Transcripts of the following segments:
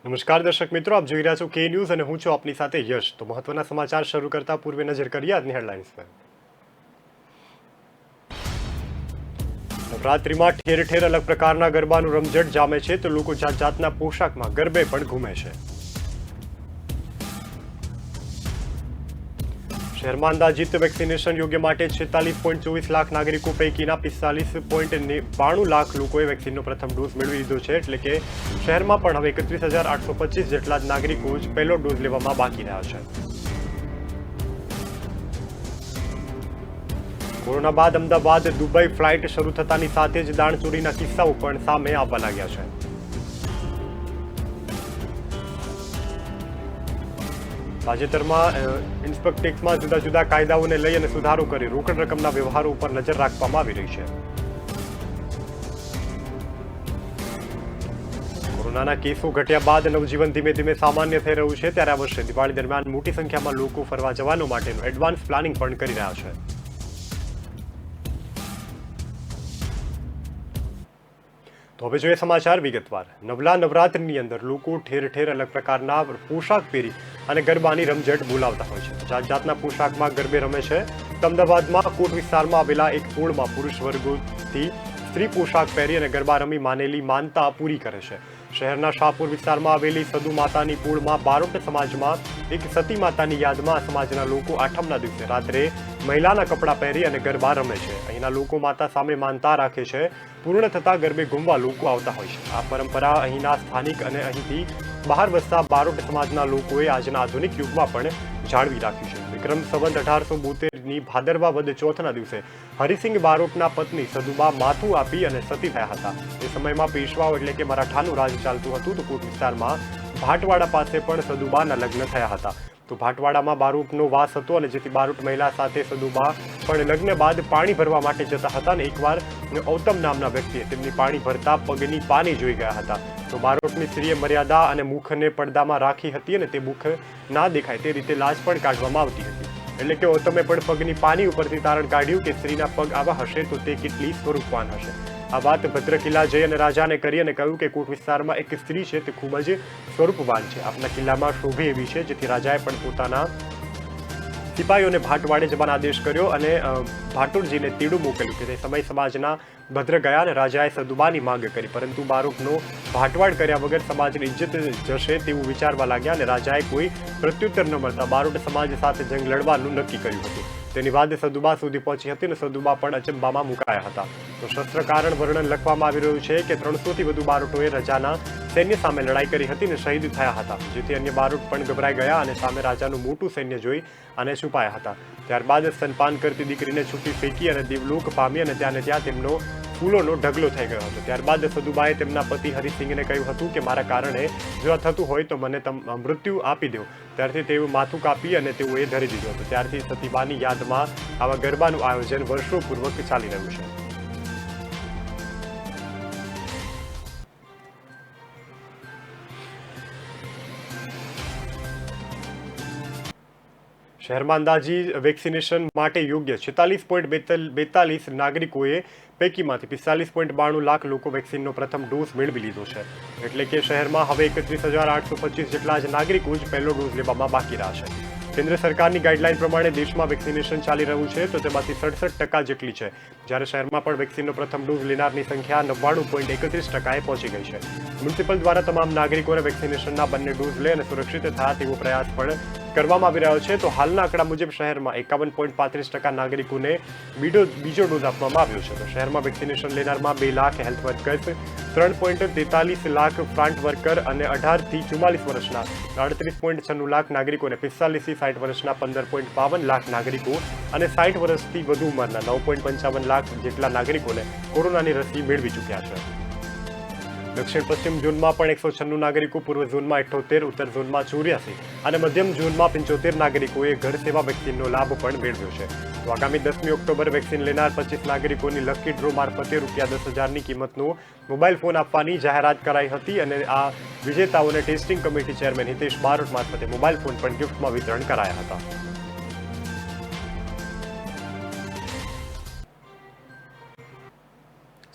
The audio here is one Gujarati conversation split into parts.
નમસ્કાર દર્શક મિત્રો, આપ જોઈ રહ્યા છો કે ન્યૂઝ અને હું છું આપની સાથે યશ। તો મહત્વના સમાચાર શરૂ કરતા પૂર્વે નજર કરીએ આજની હેડલાઇન્સ પર। નવરાત્રિમાં ઠેર ઠેર અલગ પ્રકારના ગરબાનું રમઝટ જામે છે તો લોકો જાત જાતના પોશાકમાં ગરબે પણ ઘૂમે છે। શહેરમાં અંદાજિત વેક્સિનેશન યોગ્ય માટે 46.24 લાખ નાગરિકો પૈકીના 45.92 લાખ લોકોએ વેક્સિનનો પ્રથમ ડોઝ મેળવી લીધો છે। એટલે કે શહેરમાં પણ હવે 31,825 જેટલા જ નાગરિકો જ પહેલો ડોઝ લેવામાં બાકી રહ્યા છે। કોરોના બાદ અમદાવાદ દુબઈ ફ્લાઇટ શરૂ થતાની સાથે જ દાણચોરીના કિસ્સાઓ પણ સામે આવવા લાગ્યા છે। તાજેતરમાં ઇન્કમટેક્સમાં જુદા જુદા કાયદાઓને લઈ અને સુધારો કરી રોકડ રકમના વ્યવહારો ઉપર નજર રાખવામાં આવી રહી છે। કોરોનાના કેસો ઘટ્યા બાદ નવજીવન ધીમે ધીમે સામાન્ય થઈ રહ્યું છે, ત્યારે આ વર્ષે દિવાળી દરમિયાન મોટી સંખ્યામાં લોકો ફરવા જવાનો માટેનું એડવાન્સ પ્લાનિંગ પણ કરી રહ્યા છે। તો હવે જોઈએ સમાચાર વિગતવાર। નવલા નવરાત્રિની અંદર લોકો ઠેર ઠેર અલગ પ્રકારના પોશાક પહેરી અને ગરબાની રમઝટ બોલાવતા હોય છે। જાત જાતના પોશાકમાં ગરબે રમે છે। અમદાવાદમાં કોટ વિસ્તારમાં આવેલા એક પોળમાં પુરુષ વર્ગોથી સ્ત્રી પોશાક પહેરી અને ગરબા રમી માનેલી માનતા પૂરી કરે છે। શહેરના શાહપુર વિસ્તારમાં આવેલી સદુ માતાની પોળમાં બારોટ સમાજમાં એક સતી માતાની યાદમાં સમાજના લોકો આઠમના દિવસે રાત્રે મહિલાના કપડાં પહેરી અને ગરબા રમે છે। અહીંના લોકો માતા સામે માનતા રાખે છે। પૂર્ણ થતા ગરબે ઘૂમવા લોકો આવતા હોય છે। આ પરંપરા અહીંના સ્થાનિક અને અહીંથી બહાર વસતા બારોટ સમાજના લોકોએ આજના આધુનિક યુગમાં પણ જાળવી રાખ્યું છે। વિક્રમ સંવત 1872ની ભાદરવા વદ ચોથના દિવસે હરિસિંહ બારોટના પત્ની સદુબા માથું આપી અને સતી થયા હતા। એ સમયમાં પેશવાઓ એટલે કે મરાઠાનું રાજ ચાલતું હતું, તો કોટ વિસ્તારમાં ભાટવાડા પાસે પણ સદુબાના લગ્ન થયા હતા। તો ભાટવાડામાં બારોટનો વાસ હતો અને જેથી બારોટ મહિલા સાથે સદુબા પણ લગ્ન બાદ પાણી ભરવા માટે જતા હતા અને એકવાર ઔતમ નામના વ્યક્તિએ તેમની પાણી ભરતા પગની પાની જોઈ ગયા હતા। તો બારોટની સ્ત્રીએ મર્યાદા અને મુખને પડદામાં રાખી હતી અને તે મુખ ના દેખાય તે રીતે લાજ પણ કાઢવામાં આવતી હતી। એટલે કે ઔતમે પણ પગની પાની ઉપરથી તારણ કાઢ્યું કે સ્ત્રીના પગ આવા હશે તો તે કેટલી સ્વરૂપવાન હશે। આ વાત ભદ્ર કિલ્લા જઈ અને રાજાને કરી અને કહ્યું કે કોટ વિસ્તારમાં એક સ્ત્રી છે તે ખૂબ જ સ્વરૂપવાન છે, આપના કિલ્લામાં શોભે એવી છે। જેથી રાજાએ પણ પોતાના સિપાહીઓને ભાટવાડે જવાનો આદેશ કર્યો અને ભાટુરજીને તેડું મોકલ્યું કે તે સમય સમાજના ભદ્ર ગયા અને રાજાએ સદુબાની માંગ કરી, પરંતુ બારોટનો ભાટવાડ કર્યા વગર સમાજની ઇજ્જત જશે તેવું વિચારવા લાગ્યા અને રાજાએ કોઈ પ્રત્યુત્તર ન મળતા બારોટ સમાજ સાથે જંગ લડવાનું નક્કી કર્યું હતું। તેની વાત સદુબા સુધી પહોંચી હતી અને સદુબા પણ અચંબામાં મુકાયા હતા। તો શસ્ત્ર કારણ વર્ણન લખવામાં આવી રહ્યું છે કે 300થી વધુ બારોટોએ રાજાના સૈન્ય સામે લડાઈ કરી હતી અને શહીદ થયા હતા, જેથી અન્ય બારોટ પણ ગભરાઈ ગયા અને સામે રાજાનું મોટું સૈન્ય જોઈ અને છુપાયા હતા। ત્યારબાદ સ્તનપાન કરતી દીકરીને છૂટી ફેંકી અને દેવલોક પામી અને ત્યાં તેમનો ફૂલોનો ઢગલો થઈ ગયો હતો। ત્યારબાદ સદુબાએ તેમના પતિ હરિસિંહને કહ્યું હતું કે મારા કારણે જો આ થતું હોય તો મને મૃત્યુ આપી દો। ત્યારથી તેઓ માથું કાપી અને તેઓએ ધરી દીધું હતું। ત્યારથી સતીબાની યાદમાં આવા ગરબાનું આયોજન વર્ષોપૂર્વક ચાલી રહ્યું છે। શહેરમાં અંદાજી વેક્સિનેશન માટે યોગ્ય 46.42 નાગરિકોએ પૈકીમાંથી 45.92 લાખ લોકો વેક્સિનનો પ્રથમ ડોઝ મેળવી લીધો છે। એટલે કે શહેરમાં હવે 31,825 જેટલા જ નાગરિકો જ પહેલો ડોઝ લેવામાં બાકી રહ્યા છે। કેન્દ્ર સરકારની ગાઈડલાઈન પ્રમાણે દેશમાં વેક્સિનેશન ચાલી રહ્યું છે, તો તેમાંથી 67% જેટલી છે, જ્યારે શહેરમાં પણ વેક્સિનનો પ્રથમ ડોઝ લેનારની સંખ્યા 99.31%એ પહોંચી ગઈ છે। મ્યુનિસિપલ દ્વારા તમામ નાગરિકોને વેક્સિનેશનના બંને ડોઝ લે અને સુરક્ષિત થયા તેવો પ્રયાસ પણ કરવામાં આવી રહ્યો છે। તો હાલના આંકડા મુજબ શહેરમાં 51.35% નાગરિકોને બીજો ડોઝ આપવામાં આવ્યો છે। તો શહેરમાં વેક્સિનેશન લેનારમાં 2 lakh health workers, 3.43 lakh front worker અને 18થી 44 વર્ષના 38.96 લાખ નાગરિકો અને 45થી 60 વર્ષના 15.52 લાખ નાગરિકો અને 60 વર્ષથી વધુ ઉંમરના 9.55 લાખ જેટલા નાગરિકોને કોરોનાની રસી મેળવી ચૂક્યા છે। દક્ષિણ પશ્ચિમ ઝોનમાં પણ 196 નાગરિકો, પૂર્વ ઝોનમાં 78, ઉત્તર ઝોનમાં 84 અને મધ્યમ ઝોનમાં 75 નાગરિકોએ ઘર સેવા વેક્સિનનો લાભ પણ મેળવ્યો છે। તો આગામી 10મી ઓક્ટોબર વેક્સિન લેનાર 25 નાગરિકોની લકી ડ્રો મારફતે ₹10,000ની કિંમતનો મોબાઈલ ફોન આપવાની જાહેરાત કરાઈ હતી અને આ વિજેતાઓને testing committee chairman Hitesh Barot મારફતે મોબાઈલ ફોન પણ ગિફ્ટમાં વિતરણ કરાયા હતા।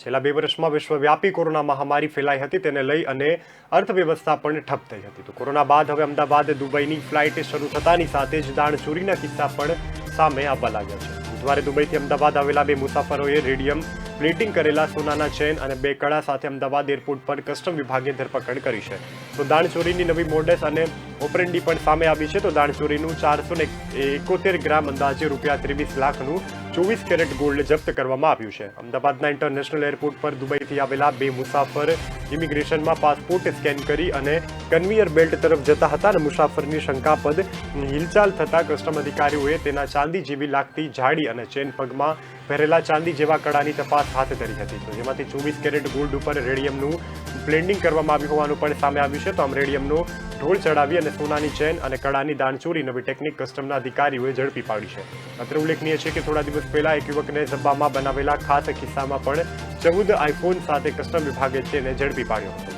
છેલ્લા 2 વર્ષમાં વિશ્વવ્યાપી કોરોના મહામારી ફેલાઈ હતી, તેને લઈ અને અર્થવ્યવસ્થા પણ ઠપ થઈ હતી. તો કોરોના બાદ હવે અમદાવાદ દુબઈની ફ્લાઇટ શરૂ થતાની સાથે જ દાણચોરીના કિસ્સા પણ સામે આવવા લાગ્યા છે. બુધવારે દુબઈથી અમદાવાદ આવેલા 2 મુસાફરોએ રેડિયમ પ્લેટિંગ કરેલા સોનાના ચેન અને 2 કડા સાથે અમદાવાદ એરપોર્ટ પર કસ્ટમ વિભાગે ધરપકડ કરી છે. તો દાણચોરીની નવી મોડસ અને ઓપરેન્ડી પણ સામે આવી છે. તો દાણચોરીનું 471 ગ્રામ અંદાજે રૂપિયા 23 લાખનું 24 કેરેટ ગોલ્ડ જપ્ત કરવામાં આવ્યું છે. અમદાવાદના ઇન્ટરનેશનલ એરપોર્ટ પર દુબઈથી આવેલા 2 મુસાફર ઇમિગ્રેશનમાં પાસપોર્ટ સ્કેન કરી અને કન્વેયર બેલ્ટ તરફ જતા હતા અને મુસાફરની શંકાસ્પદ હિલચાલ થતા કસ્ટમ અધિકારીઓએ તેના ચાંદી જેવી લાગતી જાડી અને ચેન પગમાં પહેરેલા ચાંદી જેવા કડાની તપાસ હાથ ધરી હતી. તો જેમાંથી 24 કેરેટ ગોલ્ડ ઉપર રેડિયમનું બ્લેન્ડિંગ કરવામાં આવ્યું હોવાનું પણ સામે આવ્યું છે. તો આમ રેડિયમનો ઢોળ ચડાવી અને સોનાની ચેન અને કડાની દાણચોરી નવી ટેકનિક કસ્ટમના અધિકારીઓએ ઝડપી પાડી છે. અત્રે ઉલ્લેખનીય છે કે થોડા દિવસ પહેલા એક યુવકને ઝબ્બામાં બનાવેલા ખાસ કિસ્સામાં પણ 14 આઈફોન સાથે કસ્ટમ વિભાગે તેને ઝડપી પાડ્યો હતો.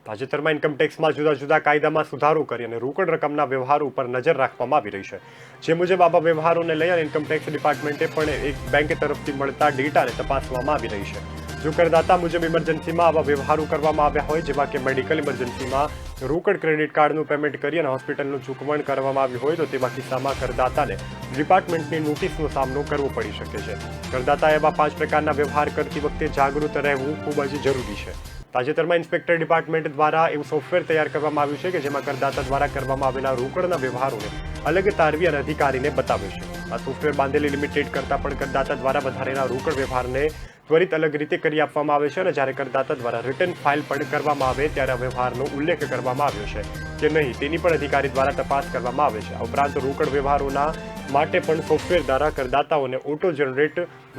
તાજેતરમાં ઇન્કમટેક્સમાં જુદા જુદા કાયદામાં સુધારો કરી અને રોકડ રકમના વ્યવહારો ઉપર નજર રાખવામાં આવી રહી છે. જે મુજબ આવા વ્યવહારોને લઈ અને ઇન્કમટેક્સ ડિપાર્ટમેન્ટે પણ એક બેંક તરફથી મળતા ડેટાને તપાસવામાં આવી રહી છે. જો કરદાતા મુજબ ઇમરજન્સીમાં આવા વ્યવહારો કરવામાં આવ્યા હોય, જેવા કે મેડિકલ ઇમરજન્સીમાં રોકડ ક્રેડિટ કાર્ડનું પેમેન્ટ કરી અને હોસ્પિટલનું ચૂકવણ કરવામાં આવ્યું હોય, તો તેવા કિસ્સામાં કરદાતાને ડિપાર્ટમેન્ટની નોટિસનો સામનો કરવો પડી શકે છે. કરદાતાએ એવા 5 પ્રકારના વ્યવહાર કરતી વખતે જાગૃત રહેવું ખૂબ જ જરૂરી છે. તાજેતરમાં ઇન્સ્પેક્ટર ડિપાર્ટમેન્ટ દ્વારા એવું સોફ્ટવેર તૈયાર કરવામાં આવ્યું છે કે જેમાં કરદાતા દ્વારા કરવામાં આવેલા રોકડના વ્યવહારોને અલગ તારવી અને અધિકારીને બતાવે છે. આ સોફ્ટવેર બાંધેલી લિમિટેડ કરતાં પણ કરદાતા દ્વારા વધારેના રોકડ વ્યવહારને ત્વરિત અલગ રીતે કરી આપવામાં આવે છે અને જ્યારે કરદાતા દ્વારા રિટર્ન ફાઇલ પણ કરવામાં આવે ત્યારે આ વ્યવહારનો ઉલ્લેખ કરવામાં આવ્યો છે કે નહીં તેની પણ અધિકારી દ્વારા તપાસ કરવામાં આવે છે. આ ઉપરાંત રોકડ વ્યવહારોના માટે પણ સોફ્ટવેર દ્વારા કરદાતાઓને ઓટો જનરેટ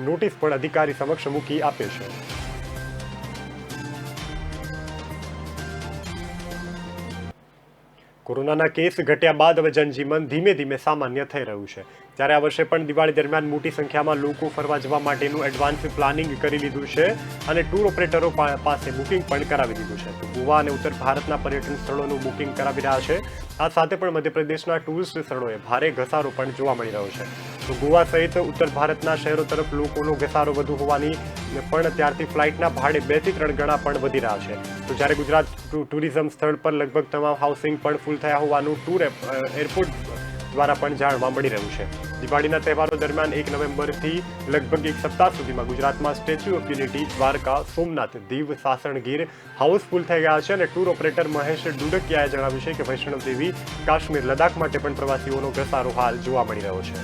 નોટિસ પણ અધિકારી સમક્ષ મૂકી આપે છે. કોરોનાના કેસ ઘટ્યા બાદ હવે જનજીવન ધીમે ધીમે સામાન્ય થઈ રહ્યું છે. ત્યારે આ વર્ષે પણ દિવાળી દરમિયાન મોટી સંખ્યામાં લોકો ફરવા જવા માટેનું એડવાન્સ પ્લાનિંગ કરી લીધું છે અને ટૂર ઓપરેટરો પાસે બુકિંગ પણ કરાવી દીધું છે. તો ગોવા અને ઉત્તર ભારતના પર્યટન સ્થળોનું બુકિંગ કરાવી રહ્યા છે. આ સાથે પણ મધ્યપ્રદેશના ટુરિસ્ટ સ્થળોએ ભારે ઘસારો પણ જોવા મળી રહ્યો છે. તો ગોવા સહિત ઉત્તર ભારતના શહેરો તરફ લોકોનો ઘસારો વધુ હોવાની પણ ત્યારથી ફ્લાઇટના ભાડે 2 થી 3 ગણા પણ વધી રહ્યા છે. તો જ્યારે ગુજરાત ટુરિઝમ સ્થળ પર લગભગ તમામ હાઉસિંગ પણ ફૂલ થયા હોવાનું ટૂર એરપોર્ટ દ્વારા પણ જાણવા મળી રહ્યું છે. દિવાળીના તહેવારો દરમિયાન 1 નવેમ્બરથી લગભગ 1 સપ્તાહ સુધીમાં ગુજરાતમાં statue of unity, Dwarka, Somnath, Diu, Sasan, Gir Housefull થઈ ગયા છે અને ટૂર ઓપરેટર મહેશ ડુડકિયાએ જણાવ્યું છે કે વૈષ્ણવ દેવી, કાશ્મીર, લદ્દાખ માટે પણ પ્રવાસીઓનો ઘસારો હાલ જોવા મળી રહ્યો છે.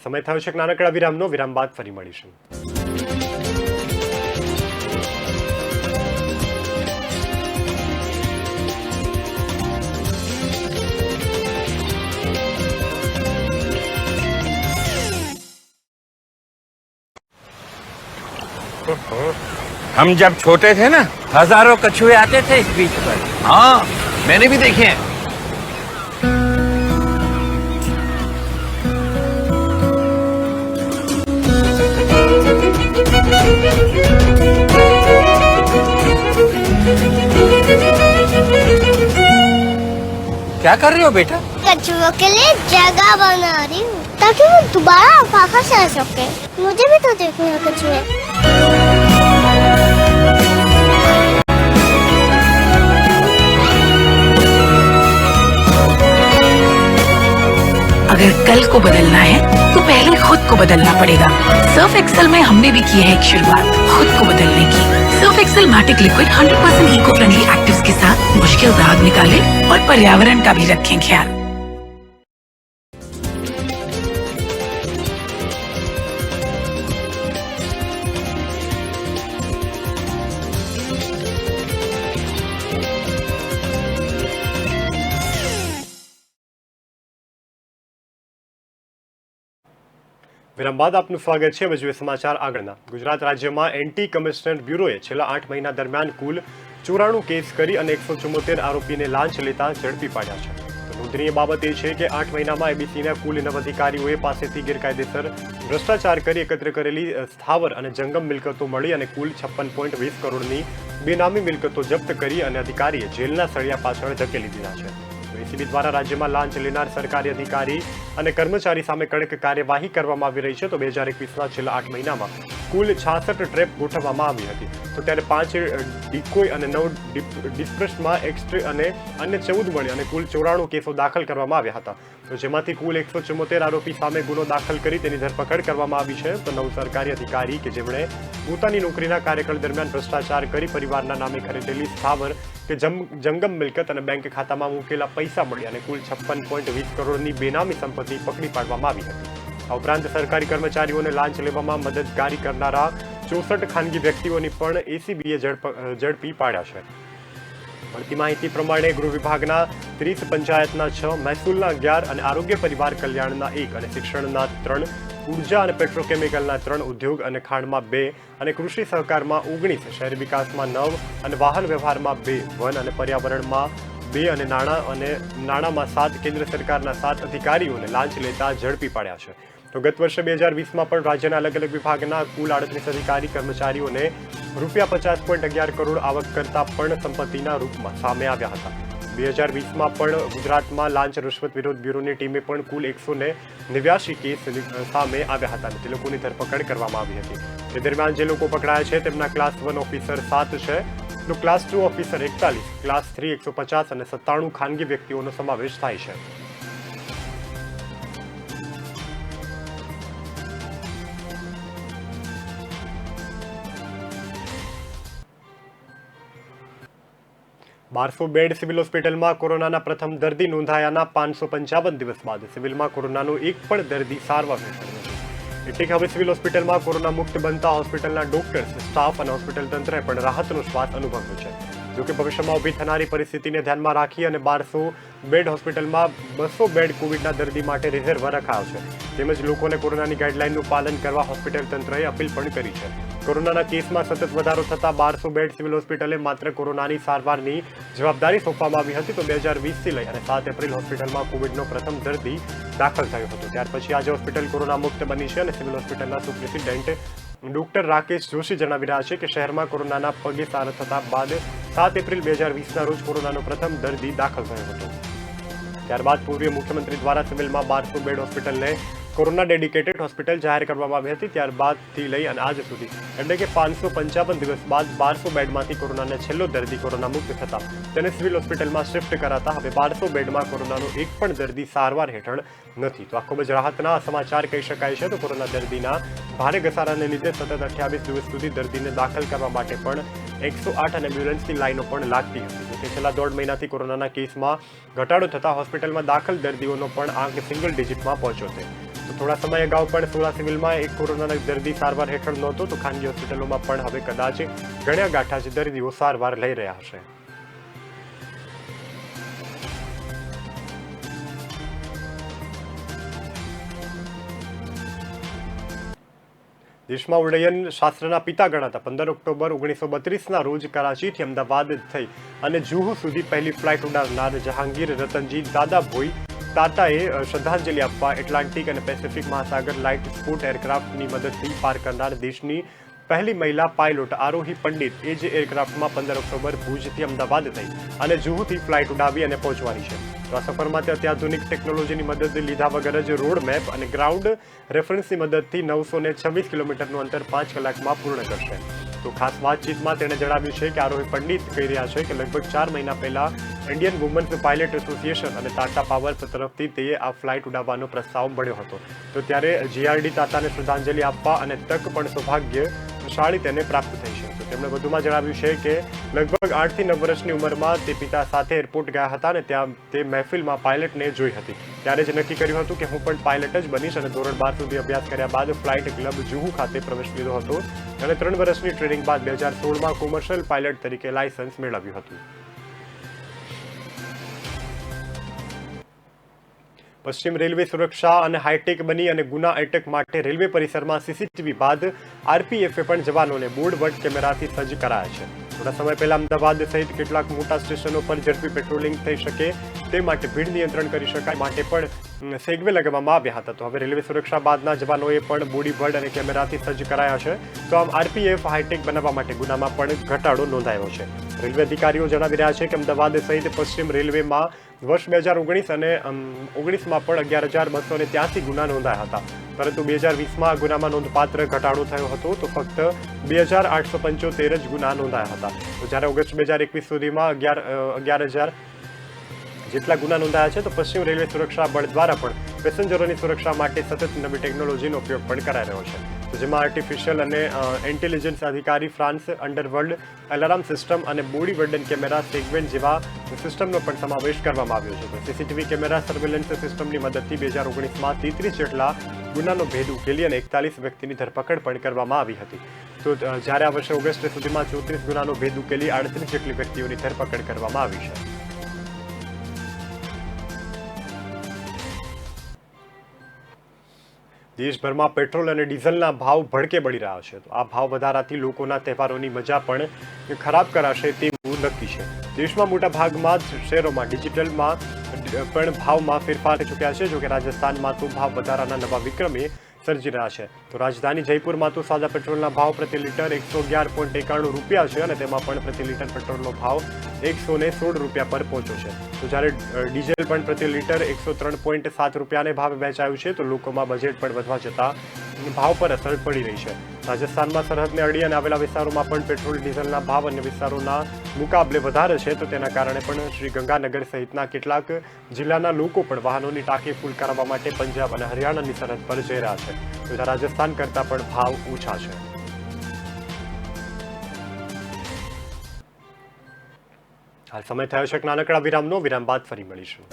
સમય થયો છે નાનકડા વિરામનો. વિરામ બાદ ફરી મળીશું. हम जब छोटे थे ना, हजारों कछुए आते थे इस बीच पर. हाँ, मैंने भी देखे हैं. क्या कर रही हो बेटा? कछुओं के लिए जगह बना रही हूँ ताकि वो दोबारा वापस आ सके. मुझे भी तो देखने हैं कछुए. अगर कल को बदलना है तो पहले खुद को बदलना पड़ेगा. सर्फ एक्सेल में हमने भी की है एक शुरुआत खुद को बदलने की. Surf Excel Matic liquid 100% eco friendly actives के साथ मुश्किल दाग निकाले और पर्यावरण का भी रखें ख्याल. વિરામ બાદ આપનું સ્વાગત છે. હવે જોઈએ સમાચાર આગળના. ગુજરાત રાજ્યમાં એન્ટી કમિશનર બ્યુરોએ છેલ્લા 8 મહિના દરમિયાન કુલ 94 કેસ કરી અને 174 આરોપીને લાંચ લેતા ઝડપી પાડ્યા છે. તો નોંધનીય બાબત એ છે કે 8 મહિનામાં એબીસીના કુલ 9 અધિકારીઓએ પાસેથી ગેરકાયદેસર ભ્રષ્ટાચાર કરી એકત્ર કરેલી સ્થાવર અને જંગમ મિલકતો મળી અને કુલ 56.20 કરોડની બેનામી મિલકતો જપ્ત કરી અને અધિકારીએ જેલના સળિયા પાછળ ધકેલી દીધા છે. એસીબી દ્વારા રાજ્યમાં લાંચ લેનાર સરકારી અધિકારી અને કર્મચારી સામે કડક કાર્યવાહી કરવામાં આવી રહી છે. તો 2021ના છેલ્લા 8 મહિનામાં કુલ 66 ટ્રેપ ગોઠવવામાં આવી હતી. તો ત્યારે 5 ડિકોય અને 9 ડિસ્પ્રેસમાં એક્સ્ટ્રે અને અન્ય 14 મળી અને કુલ 94 કેસો દાખલ કરવામાં આવ્યા હતા. તો જેમાંથી કુલ 174 આરોપી સામે ગુનો દાખલ કરી તેની ધરપકડ કરવામાં આવી છે. તો 9 સરકારી અધિકારી કે જેમણે પોતાની નોકરીના કાર્યકાળ દરમિયાન ભ્રષ્ટાચાર કરી પરિવારના નામે ખરીદેલી સ્થાવર કે જંગમ મિલકત અને બેંક ખાતામાં મૂકેલા પૈસા મળી અને કુલ 56.20 કરોડની બેનામી સંપત્તિ પકડી પાડવામાં આવી હતી. આ ઉપરાંત સરકારી કર્મચારીઓને લાંચ લેવામાં મદદગારી કરનારા 64 ખાનગી વ્યક્તિઓની પણ એસીબીએ ઝડપી પાડ્યા છે. મળતી માહિતી પ્રમાણે ગૃહ વિભાગના 30, પંચાયતના 6, મહેસૂલના 11 અને આરોગ્ય પરિવાર કલ્યાણના 1 અને શિક્ષણના 3, ઉર્જા અને પેટ્રોકેમિકલના 3, ઉદ્યોગ અને ખાણમાં 2 અને કૃષિ સહકારમાં 19, શહેરી વિકાસમાં 9 અને વાહન વ્યવહારમાં 2, વન અને પર્યાવરણમાં 2 અને નાણાંમાં 7 કેન્દ્ર સરકારના 7 અધિકારીઓને લાંચ લેતા ઝડપી પાડ્યા છે. તો ગત વર્ષે 2020માં પણ રાજ્યના અલગ અલગ વિભાગના કુલ 38 અધિકારી કર્મચારીઓને રૂપિયા 50.11 કરોડ આવક કરતા પણ સંપત્તિના રૂપમાં સામે આવ્યા હતા. 2020માં પણ ગુજરાતમાં લાંચ રૂશ્વત વિરોધ બ્યુરોની ટીમે પણ કુલ 189 કેસ સામે આવ્યા હતા અને તે લોકોની ધરપકડ કરવામાં આવી હતી. તે દરમિયાન જે લોકો પકડાયા છે તેમના ક્લાસ 1 ઓફિસર 7 છે, તો ક્લાસ 2 ઓફિસર 41, ક્લાસ 3 150 અને 97 ખાનગી વ્યક્તિઓનો સમાવેશ થાય છે. બારસો બેડ સિવિલ હોસ્પિટલમાં કોરોનાના પ્રથમ દર્દી નોંધાયાના 555 દિવસ બાદ સિવિલમાં કોરોનાનો એક પણ દર્દી સારવાર હેઠળ નથી. એટલે કે હવે સિવિલ હોસ્પિટલમાં કોરોના મુક્ત બનતા હોસ્પિટલના ડોક્ટર્સ, સ્ટાફ અને હોસ્પિટલ તંત્રએ પણ રાહતનો શ્વાસ અનુભવ્યો છે. જોકે ભવિષ્યમાં ઊભી થનારી પરિસ્થિતિને ધ્યાનમાં રાખી અને 1200 બેડ હોસ્પિટલમાં 200 બેડ કોવિડના દર્દી માટે રિઝર્વ રખાયો છે. તેમજ લોકોને કોરોનાની ગાઈડલાઈનનું પાલન કરવા હોસ્પિટલ તંત્રએ અપીલ પણ કરી છે. કોરોનાના કેસમાં સતત વધારો થતા 1200 બેડ સિવિલ હોસ્પિટલે માત્ર કોરોનાની સારવારની જવાબદારી સોંપવામાં આવી હતી. તો 2020થી લઈ અને 7 એપ્રિલ હોસ્પિટલમાં કોવિડનો પ્રથમ દર્દી દાખલ થયો હતો. ત્યાર પછી આજે હોસ્પિટલ કોરોના મુક્ત બની છે અને સિવિલ હોસ્પિટલના સુપ્રિન્ટેન્ડન્ટ ડોક્ટર રાકેશ જોશી જણાવી રહ્યા છે કે શહેરમાં કોરોનાના પગે સારા થતા બાદ 7 એપ્રિલ 2020ના રોજ કોરોનાનો પ્રથમ દર્દી દાખલ થયો હતો. ત્યારબાદ પૂર્વ મુખ્યમંત્રી દ્વારા સિવિલમાં 1200 બેડ હોસ્પિટલને કોરોના ડેડિકેટેડ હોસ્પિટલ જાહેર કરવામાં આવી હતી. ત્યારબાદથી લઈ અને આજ સુધી એટલે કે 555 દિવસ બાદ 1200 બેડમાંથી કોરોનાનો છેલ્લો દર્દી કોરોના મુક્ત થતા તેને સિવિલ હોસ્પિટલમાં શિફ્ટ કરાતા હવે 1200 બેડમાં કોરોનાનો એક પણ દર્દી સારવાર હેઠળ નથી. તો આ ખૂબ જ રાહતના સમાચાર કહી શકાય છે. તો કોરોના દર્દીના ભારે ઘસારાને લીધે સતત 28 દિવસ સુધી દર્દીને દાખલ કરવા માટે પણ 108 અને એમ્બ્યુલન્સની લાઈનો પણ લાગતી હતી. જોકે છેલ્લા 1.5 મહિનાથી કોરોનાના કેસમાં ઘટાડો થતા હોસ્પિટલમાં દાખલ દર્દીઓનો પણ આંક સિંગલ ડિજિટમાં પહોંચ્યો છે. તો થોડા સમય અગાઉ પણ સોલા સિવિલમાં એક કોરોનાના દર્દી સારવાર હેઠળ નહોતો. તો ખાનગી હોસ્પિટલોમાં પણ હવે કદાચ ગણ્યા ગાંઠા જ દર્દીઓ સારવાર લઈ રહ્યા હશે. દેશમાં ઉડ્ડયન શાસ્ત્રના પિતા ગણાતા 15 ઓક્ટોબર 1932ના રોજ કરાચીથી અમદાવાદ થઈ અને જુહુ સુધી પહેલી ફ્લાઇટ ઉડાડનાર જહાંગીર રતનજી દાદાભોઈ ટાટાએ શ્રદ્ધાંજલિ આપવા એટલાન્ટિક અને પેસિફિક મહાસાગર લાઇટ સ્પોર્ટ એરક્રાફ્ટની મદદથી પાર કરનાર દેશની પહેલી મહિલા પાયલોટ આરોહી પંડિત એ જ એરક્રાફ્ટમાં 15 ઓક્ટોબર ભુજથી અમદાવાદ થઈ અને જુહુથી ફ્લાઇટ ઉડાવી અને પહોંચવાની છે. તો આ સફરમાં તે અત્યાધુનિક ટેકનોલોજીની મદદ લીધા વગર જ રોડ મેપ અને ગ્રાઉન્ડ રેફરન્સની મદદથી 926 કિલોમીટરનું અંતર 5 કલાકમાં પૂર્ણ કરશે. તો ખાસ વાતચીતમાં તેણે જણાવ્યું છે કે આરોહી પંડિત કહી રહ્યા છે કે લગભગ 4 મહિના પહેલા ઇન્ડિયન વુમન્સ પાયલટ એસોસિએશન અને ટાટા પાવર્સ તરફથી તે આ ફ્લાઇટ ઉડાવવાનો પ્રસ્તાવ મળ્યો હતો. તો ત્યારે જીઆરડી ટાટાને શ્રદ્ધાંજલિ આપવા અને તક પણ સૌભાગ્યશાળી તેને પ્રાપ્ત થઈ છે. તો તેમણે વધુમાં જણાવ્યું છે કે લગભગ 8 થી 9 વર્ષની ઉંમરમાં તે પિતા સાથે એરપોર્ટ ગયા હતા અને ત્યાં તે મહેફિલમાં પાયલટને જોઈ હતી. ત્યારે જ નક્કી કર્યું હતું કે હું પણ પાયલટ જ બનીશ અને ધોરણ 12 સુધી અભ્યાસ કર્યા બાદ ફ્લાઇટ ક્લબ જુહુ ખાતે પ્રવેશ લીધો હતો અને 3 વર્ષની ટ્રેનિંગ બાદ 2016માં કોમર્શિયલ પાયલટ તરીકે લાયસન્સ મેળવ્યું હતું. પશ્ચિમ રેલવે સુરક્ષા અને હાઈટેક બની અને ગુના એટેક માટે રેલવે પરિસરમાં સીસીટીવી બાદ આરપીએફે પણ જવાનોને બોર્ડ વટ કેમેરાથી સજ્જ કરાયા છે. થોડા સમય પહેલા અમદાવાદ સહિત કેટલાક મોટા સ્ટેશનો પર ઝડપી પેટ્રોલિંગ થઈ શકે તે માટે ભીડ નિયંત્રણ કરી શકાય માટે પણ સેગવે લગાવવામાં આવ્યા હતા. તો હવે રેલવે સુરક્ષા બાદના જવાનોએ પણ બોડી બર્ડ અને કેમેરાથી સજ્જ કરાયા છે. તો આમ આરપીએફ હાઈટેક બનાવવા માટે ગુનામાં પણ ઘટાડો નોંધાયો છે. રેલવે અધિકારીઓ જણાવી રહ્યા છે કે અમદાવાદ સહિત પશ્ચિમ રેલવેમાં વર્ષ 2019 અને 19માં પણ 11,283 ગુના નોંધાયા હતા, પરંતુ 2020માં આ ગુનામાં નોંધપાત્ર ઘટાડો થયો હતો. તો ફક્ત 2,875 જ ગુના નોંધાયા હતા. તો જ્યારે ઓગસ્ટ 2021 સુધીમાં 11,000 જેટલા ગુના નોંધાયા છે. તો પશ્ચિમ રેલવે સુરક્ષા બળ દ્વારા પણ પેસેન્જરોની સુરક્ષા માટે સતત નવી ટેકનોલોજીનો ઉપયોગ પણ કરાઈ રહ્યો છે. તો જેમાં આર્ટિફિશિયલ અને ઇન્ટેલિજન્સ અધિકારી ફ્રાન્સ અંડરવર્લ્ડ એલાર્મ સિસ્ટમ અને બોડી વર્ડન કેમેરા સેગમેન્ટ જેવા સિસ્ટમનો પણ સમાવેશ કરવામાં આવ્યો છે. તો સીસીટીવી કેમેરા સર્વેલન્સ સિસ્ટમની મદદથી 2019માં 33 જેટલા ગુનાનો ભેદ ઉકેલી અને 41 વ્યક્તિની ધરપકડ પણ કરવામાં આવી હતી. તો જ્યારે આ વર્ષે ઓગસ્ટ સુધીમાં 34 ગુનાનો ભેદ ઉકેલી 38 જેટલી વ્યક્તિઓની ધરપકડ કરવામાં આવી છે. દેશભરમાં પેટ્રોલ અને ડીઝલના ભાવ ભડકે બળી રહ્યા છે. તો આ ભાવ વધારાથી લોકોના તહેવારોની મજા પણ ખરાબ કરાશે તેવું નક્કી છે. દેશમાં મોટા ભાગમાં શહેરોમાં ડિજિટલમાં પણ ભાવમાં ફેરફાર થઈ ચૂક્યા છે. જોકે રાજસ્થાનમાં તો ભાવ વધારાના નવા વિક્રમે સર્જી રહ્યા છે. તો રાજધાની જયપુરમાં તો સાદા પેટ્રોલના ભાવ પ્રતિ લીટર 111.91 રૂપિયા છે અને તેમાં પણ પ્રતિ લીટર પેટ્રોલનો ભાવ 116 રૂપિયા પર પહોંચ્યો છે. તો જ્યારે ડીઝલ પણ પ્રતિ લીટર 103.7 રૂપિયાને ભાવે વેચાયું છે. તો લોકોમાં બજેટ પણ વધવા જતાં ભાવ પર અસર પડી રહી છે. રાજસ્થાનમાં સરહદને અડી અને આવેલા વિસ્તારોમાં પણ પેટ્રોલ ડીઝલના ભાવ અન્ય વિસ્તારોના મુકાબલે વધારે છે. તો તેના કારણે પણ શ્રી ગંગાનગર સહિતના કેટલાક જિલ્લાના લોકો પણ વાહનોની ટાંકી ફૂલ કરાવવા માટે પંજાબ અને હરિયાણાની સરહદ પર જઈ રહ્યા છે. તો રાજસ્થાન કરતાં પણ ભાવ ઓછા છે. હાલ સમય થયો છે નાનકડા વિરામનો. વિરામ બાદ ફરી મળીશું.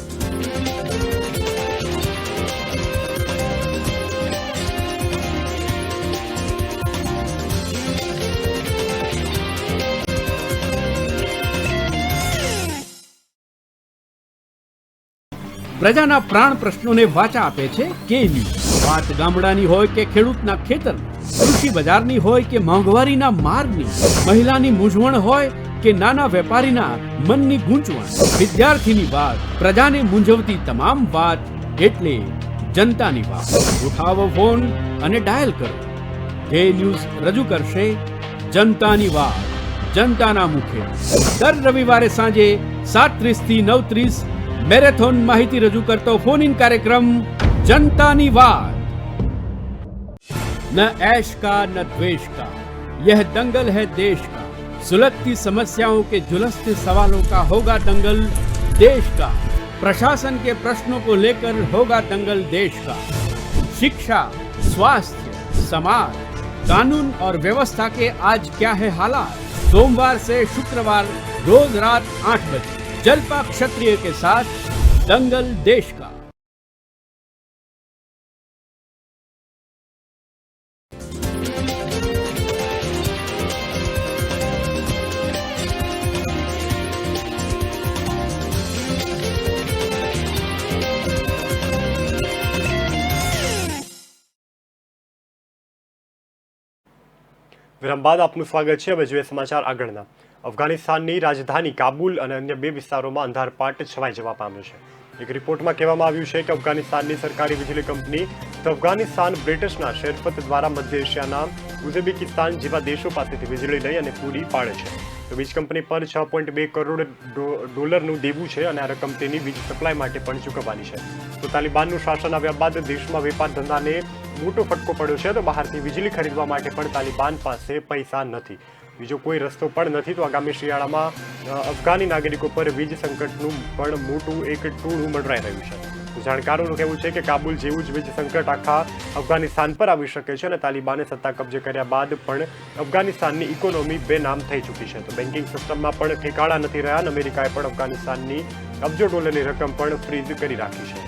પ્રજાના પ્રાણ પ્રશ્નોને વાચા આપે છે કે ન્યૂઝ. વાત ગામડાની હોય કે ખેડૂતના ખેતરની, કૃષિ બજારની હોય કે મોંઘવારીના માર્ગની, મહિલાની મૂંઝવણ હોય કે નાના વેપારીના મનની ગૂંચવણ, વિદ્યાર્થીની વાત, પ્રજાને મૂંઝવતી તમામ વાત એટલે જનતાની વાત. ઉઠાવો ફોન અને ડાયલ કરો. કે ન્યૂઝ રજૂ કરશે જનતાની વાત જનતાના મુખે. દર રવિવારે સાંજે 7:30 થી 9:30 मैराथन माहिती रजू करतो फोन इन कार्यक्रम जनता वाद. न ऐश का न द्वेष का, यह दंगल है देश का. सुलगती समस्याओं के जुलसते सवालों का होगा दंगल देश का. प्रशासन के प्रश्नों को लेकर होगा दंगल देश का. शिक्षा, स्वास्थ्य, समाज, कानून और व्यवस्था के आज क्या है हालात. सोमवार से शुक्रवार रोज रात 8 बजे जलपा क्षत्रिय के साथ दंगल देश का. વિરામ બાદ આપનું સ્વાગત છે. હવે જોઈએ સમાચાર આગળના. અફઘાનિસ્તાનની રાજધાની કાબુલ અને અન્ય 2 વિસ્તારોમાં અંધારપાટ છવાઈ જવા પામ્યો છે. એક રિપોર્ટમાં કહેવામાં આવ્યું છે કે અફઘાનિસ્તાનની સરકારી વીજળી કંપની ધ અફઘાનિસ્તાન બ્રિટિશના શેરપત દ્વારા મધ્ય એશિયાના ઉઝબેકિસ્તાન જેવા દેશો પાસેથી વીજળી લઈ અને પૂરી પાડે છે. તો વીજ કંપની પર $6.2 કરોડ દેવું છે અને આ રકમ તેની વીજ સપ્લાય માટે પણ ચૂકવવાની છે. તો તાલિબાનનું શાસન આવ્યા બાદ દેશમાં વેપાર ધંધાને મોટો ફટકો પડ્યો છે. તો બહારથી વીજળી ખરીદવા માટે પણ તાલિબાન પાસે પૈસા નથી. બીજો કોઈ રસ્તો પણ નથી. તો આગામી શિયાળામાં અફઘાની નાગરિકો પર વીજ સંકટનું પણ મોટું એક ટોળું મંડરાઈ રહ્યું છે. જાણકારોનું કહેવું છે કે કાબુલ જેવું જ વીજ સંકટ આખા અફઘાનિસ્તાન પર આવી શકે છે અને તાલિબાને સત્તા કબજે કર્યા બાદ પણ અફઘાનિસ્તાનની ઇકોનોમી બેનામ થઈ ચૂકી છે. તો બેન્કિંગ સિસ્ટમમાં પણ ઠેકાણા નથી રહ્યા અને અમેરિકાએ પણ અફઘાનિસ્તાનની અબજો ડોલરની રકમ પણ ફ્રીઝ કરી રાખી છે.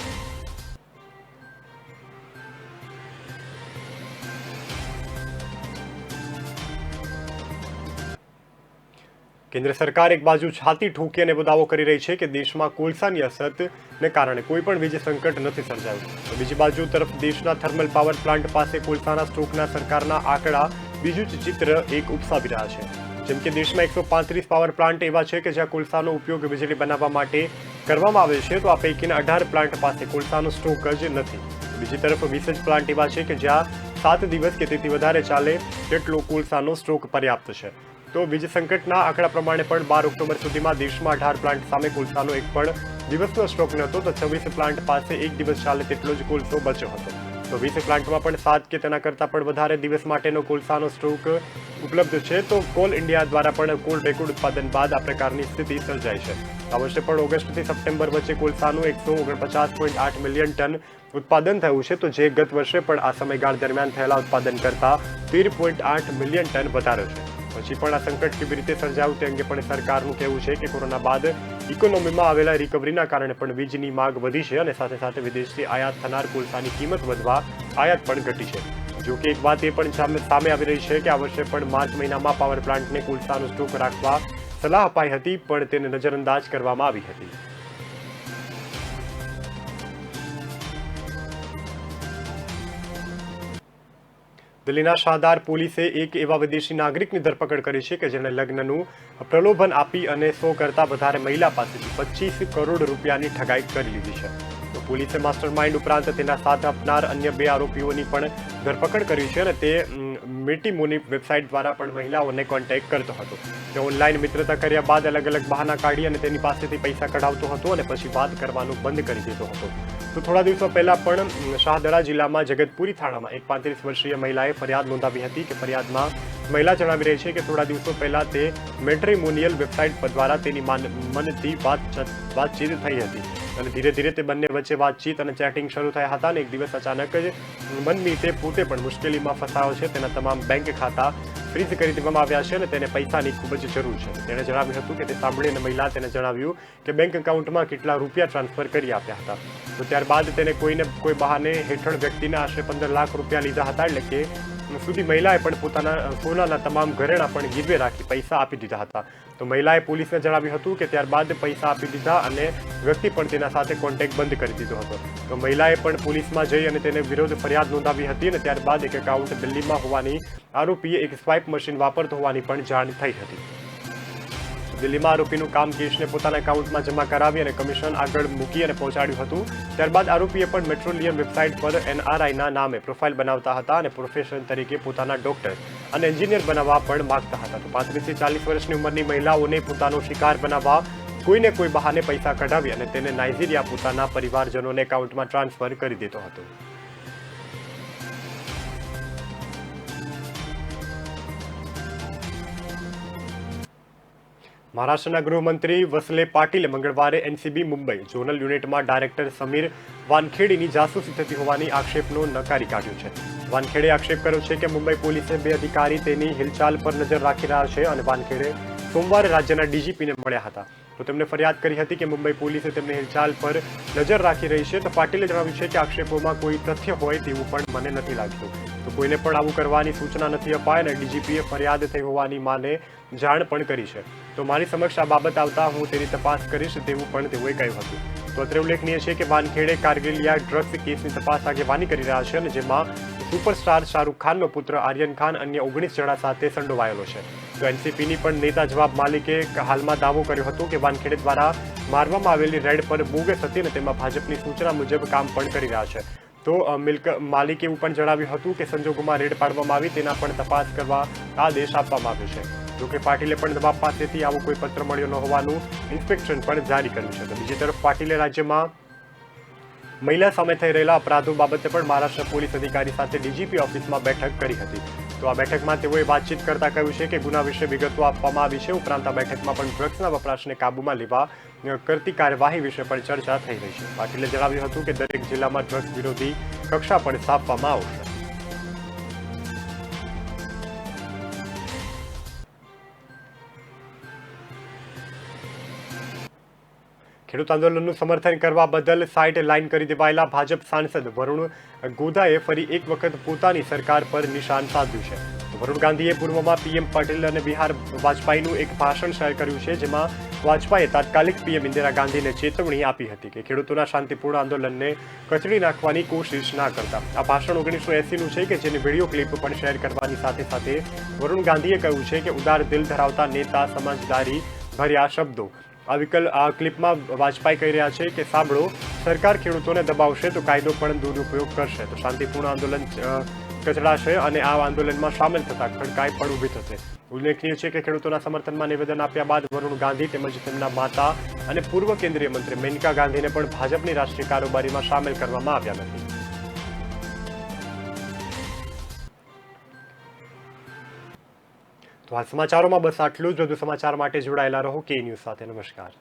કેન્દ્ર સરકાર એક બાજુ છાતી ઠોકી અને દાવો કરી રહી છે કે દેશમાં કોલસાની અછતને કારણે કોઈ પણ વીજ સંકટ નથી સર્જાયું. તો બીજી બાજુ તરફ દેશના થર્મલ પાવર પ્લાન્ટ પાસે કોલસાના સ્ટોકના સરકારના આંકડા બીજું જ ચિત્ર એક ઉપસાવી રહ્યા છે. જેમ કે દેશમાં 135 પાવર પ્લાન્ટ એવા છે કે જ્યાં કોલસાનો ઉપયોગ વીજળી બનાવવા માટે કરવામાં આવે છે, તો આ પૈકીના 18 પ્લાન્ટ પાસે કોલસાનો સ્ટોક જ નથી. બીજી તરફ 20 જ પ્લાન્ટ એવા છે કે જ્યાં 7 દિવસ કે તેથી વધારે ચાલે તેટલો કોલસાનો સ્ટોક પર્યાપ્ત છે. તો વીજ સંકટના આંકડા પ્રમાણે પણ 12 ઓક્ટોબર સુધીમાં દેશમાં 18 પ્લાન્ટ સામે કોલસાનો એક પણ દિવસનો સ્ટોક નહોતો, તો 26 પ્લાન્ટ પાસે એક દિવસ ચાલે તેટલો જ કોલસો બચ્યો હતો. તો 20 પ્લાન્ટમાં પણ 7 કે તેના કરતાં પણ વધારે દિવસ માટેનો કોલસાનો સ્ટોક ઉપલબ્ધ છે. તો કોલ ઇન્ડિયા દ્વારા પણ કોલ રેકોર્ડ ઉત્પાદન બાદ આ પ્રકારની સ્થિતિ સર્જાઈ છે. આ વર્ષે પણ ઓગસ્ટથી સપ્ટેમ્બર વચ્ચે કોલસાનું 149.8 મિલિયન ટન ઉત્પાદન થયું છે, તો જે ગત વર્ષે પણ આ સમયગાળા દરમિયાન થયેલા ઉત્પાદન કરતાં 13.8 મિલિયન ટન વધારે છે. પછી પણ આ સંકટ કેવી રીતે સર્જાયું તે અંગે પણ સરકારનું કહેવું છે કે કોરોના બાદ ઇકોનોમીમાં આવેલા રિકવરીના કારણે પણ વીજની માંગ વધી છે અને સાથે સાથે વિદેશથી આયાત થનાર કોલસાની કિંમત વધવા આયાત પણ ઘટી છે. જો કે એક વાત એ પણ સામે આવી રહી છે કે આ વર્ષે પણ માર્ચ મહિનામાં પાવર પ્લાન્ટને કોલસાનો સ્ટોક રાખવા સલાહ અપાઈ હતી, પણ તેને નજરઅંદાજ કરવામાં આવી હતી. દિલ્હીના શાહદાર પોલીસે એક એવા વિદેશી નાગરિકની ધરપકડ કરી છે કે જેણે લગ્નનું પ્રલોભન આપી અને 100 કરતાં વધારે મહિલા પાસેથી 25 કરોડ રૂપિયાની ઠગાઈ કરી લીધી છે. તો પોલીસે માસ્ટર માઇન્ડ ઉપરાંત તેના સાથ આપનાર અન્ય 2 આરોપીઓની પણ ધરપકડ કરી છે અને તે મેટ્રીમોની વેબસાઇટ દ્વારા પણ મહિલાઓને કોન્ટેક્ટ કરતો હતો. તે ઓનલાઈન મિત્રતા કર્યા બાદ અલગ અલગ બહાના કાઢી અને તેની પાસેથી પૈસા કઢાવતો હતો અને પછી વાત કરવાનું બંધ કરી દેતો હતો. તો થોડા દિવસો પહેલા પણ શાહદરા જિલ્લામાં જગતપુરી થાણામાં એક 35 વર્ષીય મહિલાએ ફરિયાદ નોંધાવી હતી કે ફરિયાદમાં મહિલા જણાવી રહી છે કે થોડા દિવસો પહેલા તે મેટ્રીમોનિયલ વેબસાઇટ પર દ્વારા તેની મનથી વાતચીત થઈ હતી અને ધીરે ધીરે તે બંને વચ્ચે વાતચીત અને ચેટિંગ શરૂ થયા હતા અને એક દિવસ અચાનક જ મનમીતે પોતે પણ મુશ્કેલીમાં ફસાયો છે. તેના તમામ બેંક ખાતા ફ્રીઝ કરી દેવામાં આવ્યા છે અને તેને પૈસાની ખૂબ જ જરૂર છે. તેણે જણાવ્યું હતું કે તે સાંભળીને મહિલા તેને જણાવ્યું કે બેંક એકાઉન્ટમાં કેટલા રૂપિયા ટ્રાન્સફર કરી આપ્યા હતા. તો ત્યારબાદ તેને કોઈ બહાને હેઠળ વ્યક્તિને આશરે 15 લાખ રૂપિયા લીધા હતા. એટલે કે સુધી મહિલાએ પણ પોતાના સોનાના તમામ ઘરેણાં પણ ગીરવે રાખી પૈસા આપી દીધા હતા. તો મહિલાએ પોલીસને જણાવ્યું હતું કે ત્યારબાદ પૈસા આપી દીધા અને વ્યક્તિ પણ તેના સાથે કોન્ટેક્ટ બંધ કરી દીધો હતો. તો મહિલાએ પણ પોલીસમાં જઈ અને તેને વિરુદ્ધ ફરિયાદ નોંધાવી હતી અને ત્યારબાદ એક એકાઉન્ટ દિલ્હીમાં હોવાની આરોપીએ એક સ્વાઇપ મશીન વાપરતો હોવાની પણ જાણ થઈ હતી. દિલ્હીમાં આરોપીનું કામ કેશને પોતાના એકાઉન્ટમાં જમા કરાવી અને કમિશન આગળ મૂકી અને પહોંચાડ્યું હતું. ત્યારબાદ આરોપીએ પણ મેટ્રોલિયમ વેબસાઇટ પર NRIના નામે પ્રોફાઇલ બનાવતા હતા અને પ્રોફેશન તરીકે પોતાના ડોક્ટર અને એન્જિનિયર બનાવવા પણ માંગતા હતા. તો 35 થી 40 વર્ષની ઉંમરની મહિલાઓને પોતાનો શિકાર બનાવવા કોઈને કોઈ બહાને પૈસા કઢાવી અને તેને નાઇજીરિયા પોતાના પરિવારજનોને એકાઉન્ટમાં ટ્રાન્સફર કરી દેતો હતો. મહારાષ્ટ્રના ગૃહમંત્રી વસલે પાટીલે મંગળવારે NCB મુંબઈ ઝોનલ યુનિટમાં ડાયરેક્ટર સમીર વાનખેડેની જાસૂસી થતી હોવાની આક્ષેપનો નકારી કાઢ્યો છે. વાનખેડે આક્ષેપ કર્યો છે કે મુંબઈ પોલીસે 2 અધિકારી તેની હિલચાલ પર નજર રાખી રહ્યા છે અને વાનખેડે સોમવારે રાજ્યના DGPને મળ્યા હતા. તો તેમણે ફરિયાદ કરી હતી કે મુંબઈ પોલીસે તેમની હિલચાલ પર નજર રાખી રહી છે. તો પાટીલે જણાવ્યું છે કે આક્ષેપોમાં કોઈ તથ્ય હોય તેવું પણ મને નથી લાગતું. તો કોઈને પણ આવું કરવાની સૂચના નથી અપાઈ અને DGPએ ફરિયાદ થઈ હોવાની માને જાણ પણ કરી છે. તો મારી સમક્ષ આ બાબત આવતા હું તેની તપાસ કરીશ તેવું પણ તેઓએ કહ્યું હતું. તો અત્રે ઉલ્લેખનીય છે કે વાનખેડે કારગિલિયા ડ્રગ્સ કેસની તપાસ આગેવાની કરી રહ્યા છે અને જેમાં સુપરસ્ટાર શાહરૂખ ખાનનો પુત્ર આર્યન ખાન અન્ય 19 જણા સાથે સંડોવાયેલો છે. તો NCPની પણ નેતા જવાબ માલિકે હાલમાં દાવો કર્યો હતો કે વાનખેડે દ્વારા મારવામાં આવેલી રેડ પર બોગસ હતી અને તેમાં ભાજપની સૂચના મુજબ કામ પણ કરી રહ્યા છે. તો માલિકે એવું પણ જણાવ્યું હતું કે સંજોગોમાં રેડ પાડવામાં આવી તેના પણ તપાસ કરવા આદેશ આપવામાં આવ્યો છે. જોકે પાટીલે પણ નવાબ પાસેથી આવો કોઈ પત્ર મળ્યો ન હોવાનું ઇન્સ્પેક્શન પણ જારી કર્યું છે. તો બીજી તરફ પાટીલે રાજ્યમાં મહિલા સામે થઈ રહેલા અપરાધો બાબતે પણ મહારાષ્ટ્ર પોલીસ અધિકારી સાથે DGP ઓફિસમાં બેઠક કરી હતી. તો આ બેઠકમાં તેઓએ વાતચીત કરતા કહ્યું છે કે ગુના વિશે વિગતો આપવામાં આવી છે. ઉપરાંત આ બેઠકમાં પણ ડ્રગ્સના વપરાશને કાબૂમાં લેવા કરતી કાર્યવાહી વિશે પણ ચર્ચા થઈ રહી છે. પાટીલે જણાવ્યું હતું કે દરેક જિલ્લામાં ડ્રગ્સ વિરોધી કક્ષા પણ સ્થાપવામાં આવશે. ખેડૂત આંદોલનનું સમર્થન કરવા બદલ સાઇડ લાઇન કરી દેવાયેલા ભાજપ સાંસદ વરુણ ગોધાએ ફરી એક વખત પોતાની સરકાર પર નિશાન સાધ્યું છે. વરુણ ગાંધીએ પૂર્વમાં PM પાટીલ અને બિહાર વાજપેયીનું એક ભાષણ શેર કર્યું છે જેમાં વાજપેયીએ તાત્કાલિક પીએમ ઇન્દિરા ગાંધીને ચેતવણી આપી હતી કે ખેડૂતોના શાંતિપૂર્ણ આંદોલનને કચડી નાખવાની કોશિશ ના કરતા. આ ભાષણ 1980નું છે કે જેની વિડીયો ક્લિપ પણ શેર કરવાની સાથે સાથે વરુણ ગાંધીએ કહ્યું છે કે ઉદાર દિલ ધરાવતા નેતા, સમજદારી ભર્યા શબ્દો. આ ક્લિપમાં વાજપેયી કહી રહ્યા છે કે સાંભળો, સરકાર ખેડૂતોને દબાવશે તો કાયદો પણ દુરુપયોગ કરશે તો શાંતિપૂર્ણ આંદોલન કચડાશે અને આ આંદોલનમાં સામેલ થતા ખડકાઈ પણ ઊભી થશે. ઉલ્લેખનીય છે કે ખેડૂતોના સમર્થનમાં નિવેદન આપ્યા બાદ વરુણ ગાંધી તેમજ તેમના માતા અને પૂર્વ કેન્દ્રીય મંત્રી મેનકા ગાંધીને પણ ભાજપની રાષ્ટ્રીય કારોબારીમાં સામેલ કરવામાં આવ્યા નથી. તો આ સમાચારોમાં બસ આટલું જ. વધુ સમાચાર માટે જોડાયેલા રહો કે ન્યૂઝ સાથે. નમસ્કાર.